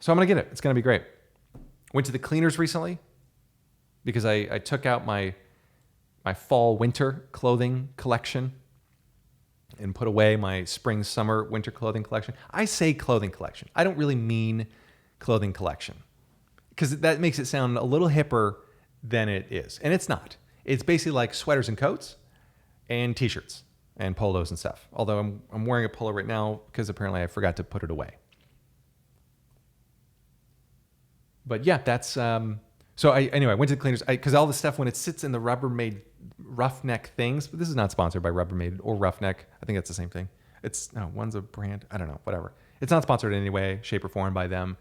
So I'm going to get it. It's going to be great. Went to the cleaners recently because I took out my fall winter clothing collection and put away my spring summer winter clothing collection. I say clothing collection. I don't really mean clothing collection because that makes it sound a little hipper than it is. And it's not. It's basically like sweaters and coats and t-shirts and polos and stuff. Although I'm wearing a polo right now because apparently I forgot to put it away. But yeah, that's so I went to the cleaners because all the stuff when it sits in the Rubbermaid Roughneck things. But this is not sponsored by Rubbermaid or Roughneck. I think that's the same thing. One's a brand. I don't know. Whatever. It's not sponsored in any way, shape, or form by them.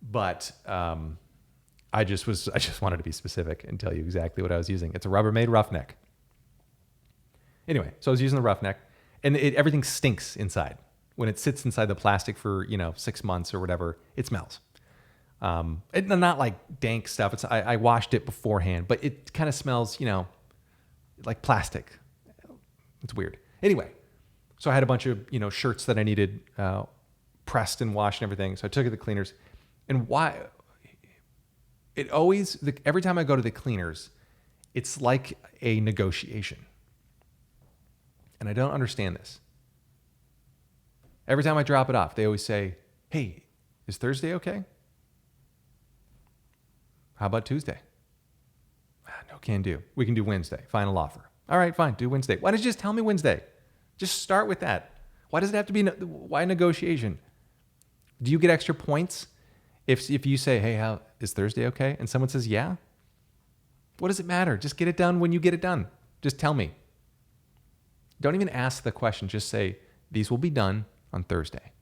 But I just wanted to be specific and tell you exactly what I was using. It's a Rubbermaid Roughneck. Anyway, so I was using the Roughneck, and everything stinks inside when it sits inside the plastic for 6 months or whatever. It smells. Not like dank stuff. I washed it beforehand, but it kind of smells, like plastic. It's weird. Anyway, so I had a bunch of, shirts that I needed pressed and washed and everything. So I took it to the cleaners. And why? Every time I go to the cleaners, it's like a negotiation. And I don't understand this. Every time I drop it off, they always say, "Hey, is Thursday okay? How about Tuesday?" No, can do. We can do Wednesday. Final offer. All right, fine. Do Wednesday. Why don't you just tell me Wednesday? Just start with that. Why does it have to be? Why negotiation? Do you get extra points if you say, "Hey, is Thursday okay?" and someone says, "Yeah"? What does it matter? Just get it done when you get it done. Just tell me. Don't even ask the question. Just say, "These will be done on Thursday."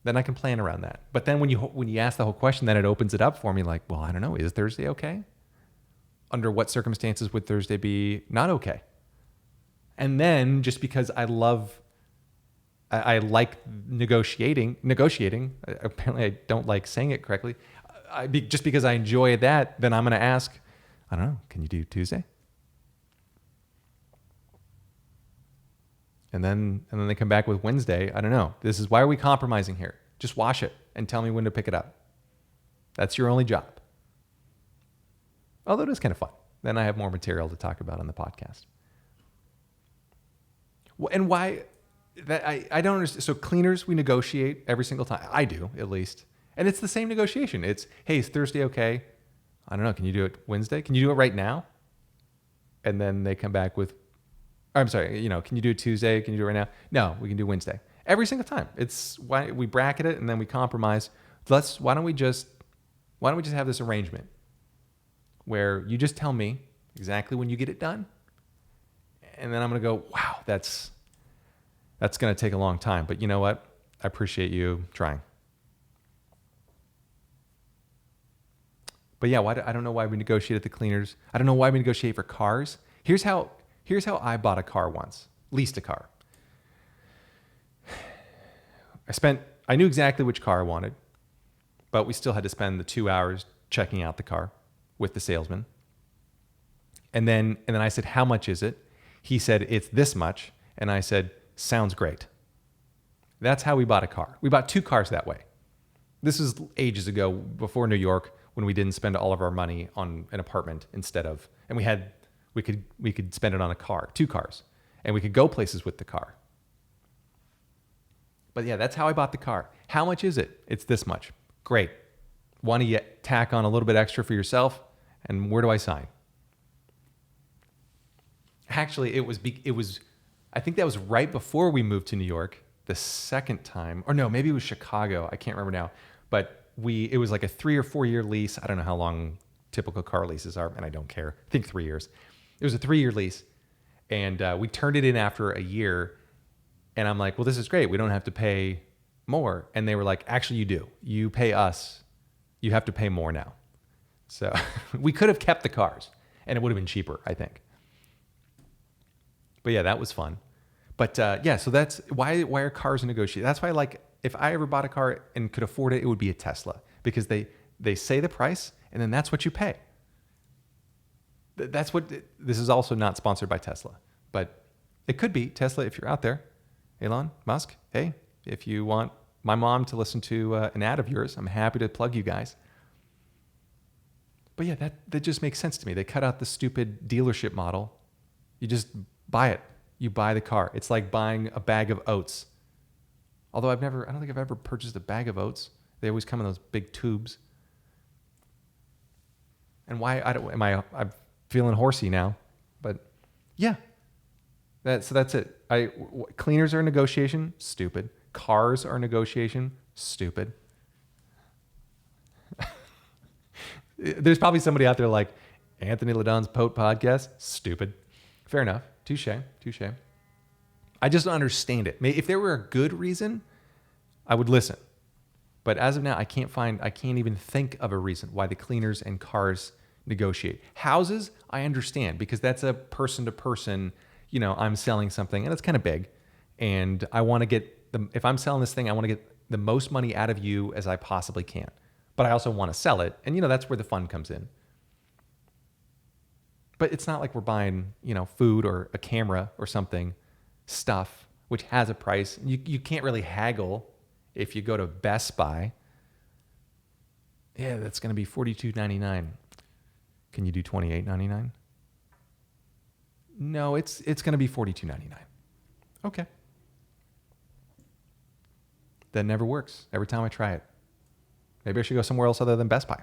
Then I can plan around that. But then when you ask the whole question, then it opens it up for me like, well, I don't know. Is Thursday okay? Under what circumstances would Thursday be not okay? And then just because I like negotiating, apparently I don't like saying it correctly. Just because I enjoy that, then I'm going to ask, I don't know, can you do Tuesday? And then they come back with Wednesday. I don't know. Why are we compromising here? Just wash it and tell me when to pick it up. That's your only job. Although it is kind of fun. Then I have more material to talk about on the podcast. And why? I don't understand. So cleaners, we negotiate every single time. I do, at least. And it's the same negotiation. It's, "Hey, is Thursday okay? I don't know. Can you do it Wednesday? Can you do it right now?" And then they come back with, I'm sorry, can you do it Tuesday? Can you do it right now? No, we can do Wednesday. Every single time. It's why we bracket it and then we compromise. Why don't we just have this arrangement where you just tell me exactly when you get it done, and then I'm going to go, wow, that's going to take a long time. But you know what? I appreciate you trying. But yeah, I don't know why we negotiate at the cleaners. I don't know why we negotiate for cars. Here's how I bought a car once, leased a car. I knew exactly which car I wanted, but we still had to spend the 2 hours checking out the car with the salesman. And then I said, "How much is it?" He said, "It's this much." And I said, "Sounds great." That's how we bought a car. We bought 2 cars that way. This is ages ago, before New York, when we didn't spend all of our money on an apartment and we could spend it on a car, 2 cars, and we could go places with the car. But yeah, that's how I bought the car. How much is it? It's this much. Great. Want to tack on a little bit extra for yourself? And where do I sign? Actually, it was. I think that was right before we moved to New York the second time, or no, maybe it was Chicago. I can't remember now. But it was like a 3 or 4 year lease. I don't know how long typical car leases are, and I don't care. I think 3 years. It was a 3-year lease, and we turned it in after a year. And I'm like, well, this is great. We don't have to pay more. And they were like, actually, you do. You pay us. You have to pay more now. So we could have kept the cars, and it would have been cheaper, I think. But yeah, that was fun. But yeah, so that's why are cars negotiated? That's why, if I ever bought a car and could afford it, it would be a Tesla, because they say the price, and then that's what you pay. This is also not sponsored by Tesla, but it could be. Tesla, if you're out there, Elon Musk, hey, if you want my mom to listen to an ad of yours. I'm happy to plug you guys. But yeah, that just makes sense to me. They cut out the stupid dealership model. You just buy it. You buy the car. It's like buying a bag of oats. Although I don't think I've ever purchased a bag of oats. They always come in those big tubes. And why I'm feeling horsey now, but yeah, so that's it. Cleaners are a negotiation, stupid. Cars are a negotiation, stupid. There's probably somebody out there like Anthony LaDon's Pote podcast, stupid. Fair enough. Touche. I just don't understand it. If there were a good reason, I would listen. But as of now, I can't even think of a reason why the cleaners and cars negotiate. Houses, I understand because that's a person to person, I'm selling something and it's kind of big. And I want to if I'm selling this thing, I want to get the most money out of you as I possibly can. But I also want to sell it. And that's where the fun comes in. But it's not like we're buying, food or a camera or something, stuff, which has a price. You can't really haggle if you go to Best Buy. Yeah, that's going to be $42.99. Can you do $28.99? No, it's going to be $42.99. Okay. That never works every time I try it. Maybe I should go somewhere else other than Best Buy.